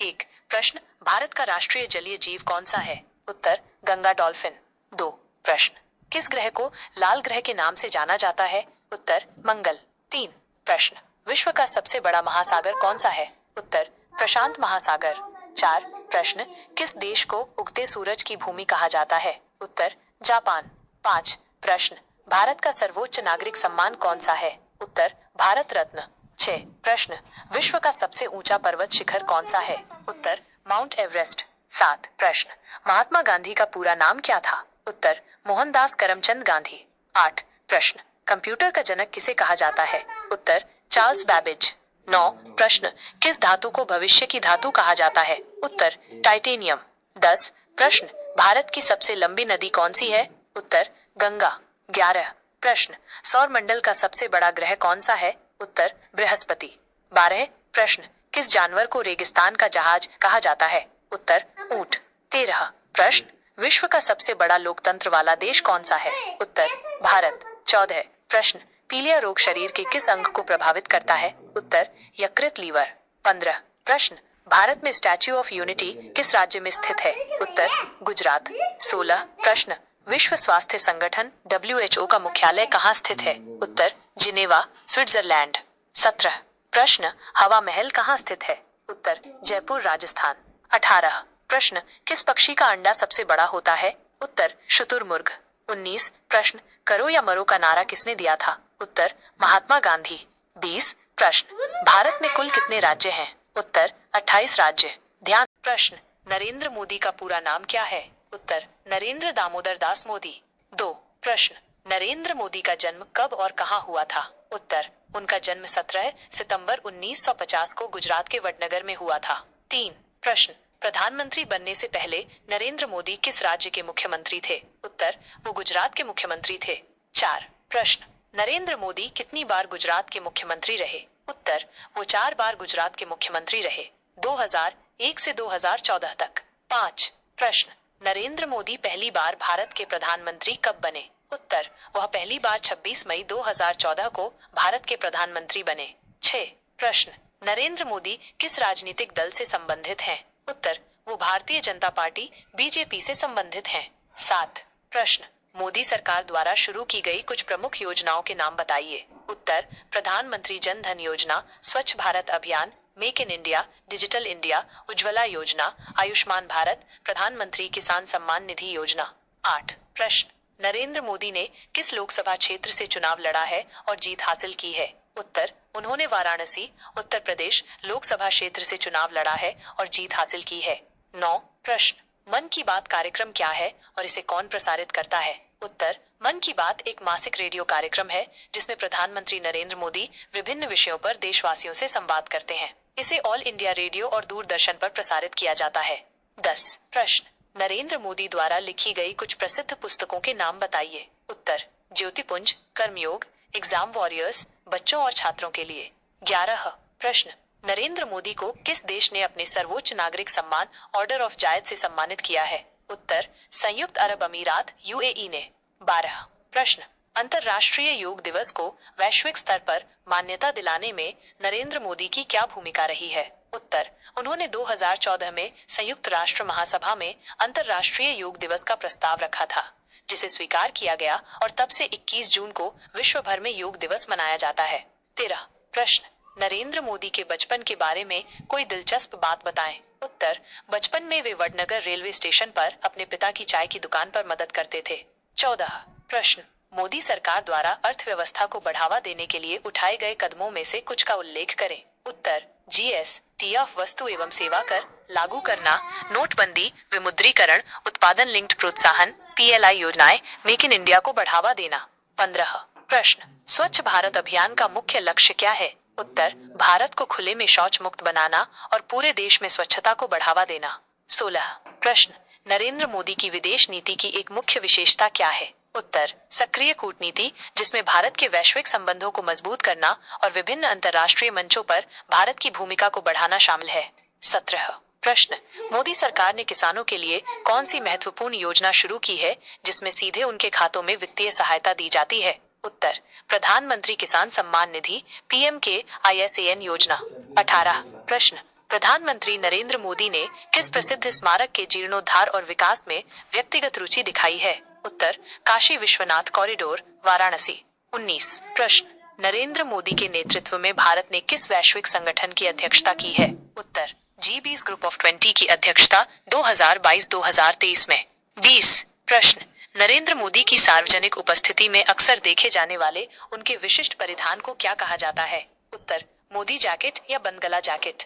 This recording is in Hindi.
एक प्रश्न, भारत का राष्ट्रीय जलीय जीव कौन सा है? उत्तर, गंगा डॉल्फिन। दो प्रश्न, किस ग्रह को लाल ग्रह के नाम से जाना जाता है? उत्तर, मंगल। तीन प्रश्न, विश्व का सबसे बड़ा महासागर कौन सा है? उत्तर, प्रशांत महासागर। चार प्रश्न, किस देश को उगते सूरज की भूमि कहा जाता है? उत्तर, जापान। पांच प्रश्न, भारत का सर्वोच्च नागरिक सम्मान कौन सा है? उत्तर, भारत रत्न। छह प्रश्न, विश्व का सबसे ऊंचा पर्वत शिखर कौन सा है? उत्तर, माउंट एवरेस्ट। सात प्रश्न, महात्मा गांधी का पूरा नाम क्या था? उत्तर, मोहनदास करमचंद गांधी। आठ प्रश्न, कंप्यूटर का जनक किसे कहा जाता है? उत्तर, चार्ल्स बैबेज। नौ प्रश्न, किस धातु को भविष्य की धातु कहा जाता है? उत्तर, टाइटेनियम। 10 प्रश्न, भारत की सबसे लंबी नदी कौन सी है? उत्तर, गंगा। 11 प्रश्न, सौर मंडल का सबसे बड़ा ग्रह कौन सा है? उत्तर, बृहस्पति। 12 प्रश्न, किस जानवर को रेगिस्तान का जहाज कहा जाता है? उत्तर, ऊंट। 13 प्रश्न, विश्व का सबसे बड़ा लोकतंत्र वाला देश कौन सा है? उत्तर, भारत। 14 प्रश्न, पीलिया रोग शरीर के किस अंग को प्रभावित करता है? उत्तर, यकृत लीवर। 15 प्रश्न, भारत में स्टैच्यू ऑफ यूनिटी किस राज्य में स्थित है? उत्तर, गुजरात। 16 प्रश्न, विश्व स्वास्थ्य संगठन WHO का मुख्यालय कहाँ स्थित है? उत्तर, जिनेवा, स्विट्जरलैंड। 17 प्रश्न, हवा महल कहाँ स्थित है? उत्तर, जयपुर, राजस्थान। 18 प्रश्न, किस पक्षी का अंडा सबसे बड़ा होता है? उत्तर, शुतुरमुर्ग। 19 प्रश्न, करो या मरो का नारा किसने दिया था? उत्तर, महात्मा गांधी। 20 प्रश्न, भारत में कुल कितने राज्य हैं? उत्तर, 28 राज्य। ध्यान प्रश्न, नरेंद्र मोदी का पूरा नाम क्या है? उत्तर, नरेंद्र दामोदर दास मोदी। 2 प्रश्न, नरेंद्र मोदी का जन्म कब और कहाँ हुआ था? उत्तर, उनका जन्म 17 सितंबर 1950 को गुजरात के वडनगर में हुआ था। 3 प्रश्न, प्रधानमंत्री बनने से पहले नरेंद्र मोदी किस राज्य के मुख्यमंत्री थे? उत्तर, वो गुजरात के मुख्यमंत्री थे। 4 प्रश्न, नरेंद्र मोदी कितनी बार गुजरात के मुख्यमंत्री रहे? उत्तर, वो 4 बार गुजरात के मुख्यमंत्री रहे, 2001 से 2014 तक। 5 प्रश्न, नरेंद्र मोदी पहली बार भारत के प्रधानमंत्री कब बने? उत्तर, वह पहली बार 26 मई 2014 को भारत के प्रधानमंत्री बने। 6 प्रश्न, नरेंद्र मोदी किस राजनीतिक दल से संबंधित हैं? उत्तर, वो भारतीय जनता पार्टी BJP से संबंधित हैं। 7 प्रश्न, मोदी सरकार द्वारा शुरू की गई कुछ प्रमुख योजनाओं के नाम बताइए। उत्तर, प्रधानमंत्री जन धन योजना, स्वच्छ भारत अभियान, make in India, digital India, Ujjwala योजना, आयुष्मान भारत, प्रधानमंत्री किसान सम्मान निधि योजना। 8 प्रश्न, नरेंद्र मोदी ने किस लोकसभा क्षेत्र से चुनाव लड़ा है और जीत हासिल की है? उत्तर, उन्होंने वाराणसी, उत्तर प्रदेश लोकसभा क्षेत्र से चुनाव लड़ा है और जीत हासिल की है। 9 प्रश्न, मन की बात कार्यक्रम क्या है और इसे कौन प्रसारित करता है? उत्तर, मन की बात एक मासिक रेडियो कार्यक्रम है जिसमें प्रधानमंत्री नरेंद्र मोदी विभिन्न विषयों पर देशवासियों से संवाद करते हैं। इसे ऑल इंडिया रेडियो और दूरदर्शन पर प्रसारित किया जाता है। 10 प्रश्न, नरेंद्र मोदी द्वारा लिखी गई कुछ प्रसिद्ध पुस्तकों के नाम बताइए। उत्तर, ज्योतिपुंज, कर्मयोग, एग्जाम वॉरियर्स, बच्चों और छात्रों के लिए। 11 प्रश्न, नरेंद्र मोदी को किस देश ने अपने सर्वोच्च नागरिक सम्मान ऑर्डर ऑफ जायद से सम्मानित किया है? उत्तर, संयुक्त अरब अमीरात UAE ने। 12 प्रश्न, अंतर्राष्ट्रीय योग दिवस को वैश्विक स्तर पर मान्यता दिलाने में नरेंद्र मोदी की क्या भूमिका रही है? उत्तर, उन्होंने 2014 में संयुक्त राष्ट्र महासभा में अंतर्राष्ट्रीय योग दिवस का प्रस्ताव रखा था, जिसे स्वीकार किया गया और तब से 21 जून को विश्व भर में योग दिवस मनाया जाता है। 13 प्रश्न, नरेंद्र मोदी के बचपन के बारे में कोई दिलचस्प बात बताएं। उत्तर, बचपन में वे वडनगर रेलवे स्टेशन पर अपने पिता की चाय की दुकान पर मदद करते थे। 14 प्रश्न, मोदी सरकार द्वारा अर्थव्यवस्था को बढ़ावा देने के लिए उठाए गए कदमों में से कुछ का उल्लेख करें। उत्तर, GST ऑफ वस्तु एवं सेवा कर लागू करना, नोटबंदी, विमुद्रीकरण, उत्पादन लिंक्ड प्रोत्साहन, PLI योजनाएं, मेक इन इंडिया को बढ़ावा देना। 15 प्रश्न, स्वच्छ भारत अभियान का मुख्य लक्ष्य क्या है? उत्तर, भारत को खुले में शौच मुक्त बनाना और पूरे देश में स्वच्छता को बढ़ावा देना। 16 प्रश्न, नरेंद्र मोदी की विदेश नीति की एक मुख्य विशेषता क्या है? उत्तर, सक्रिय कूटनीति, जिसमें भारत के वैश्विक संबंधों को मजबूत करना और विभिन्न अंतर्राष्ट्रीय मंचों पर भारत की भूमिका को बढ़ाना शामिल है। 17 प्रश्न, मोदी सरकार ने किसानों के लिए कौन सी महत्वपूर्ण योजना शुरू की है जिसमें सीधे उनके खातों में वित्तीय सहायता दी जाती है? उत्तर, प्रधानमंत्री किसान सम्मान निधि, PMKISAN योजना। 18 प्रश्न, प्रधानमंत्री नरेंद्र मोदी ने किस प्रसिद्ध स्मारक के जीर्णोद्धार और विकास में व्यक्तिगत रुचि दिखाई है? उत्तर काशी विश्वनाथ कॉरिडोर, वाराणसी। 19 प्रश्न, नरेंद्र मोदी के नेतृत्व में भारत ने किस वैश्विक संगठन की अध्यक्षता की है? उत्तर G20 ग्रुप ऑफ 20 की अध्यक्षता 2022-2023 में। 20 प्रश्न, नरेंद्र मोदी की सार्वजनिक उपस्थिति में अक्सर देखे जाने वाले उनके विशिष्ट परिधान को क्या कहा जाता है? उत्तर मोदी जैकेट या बंद गला जैकेट।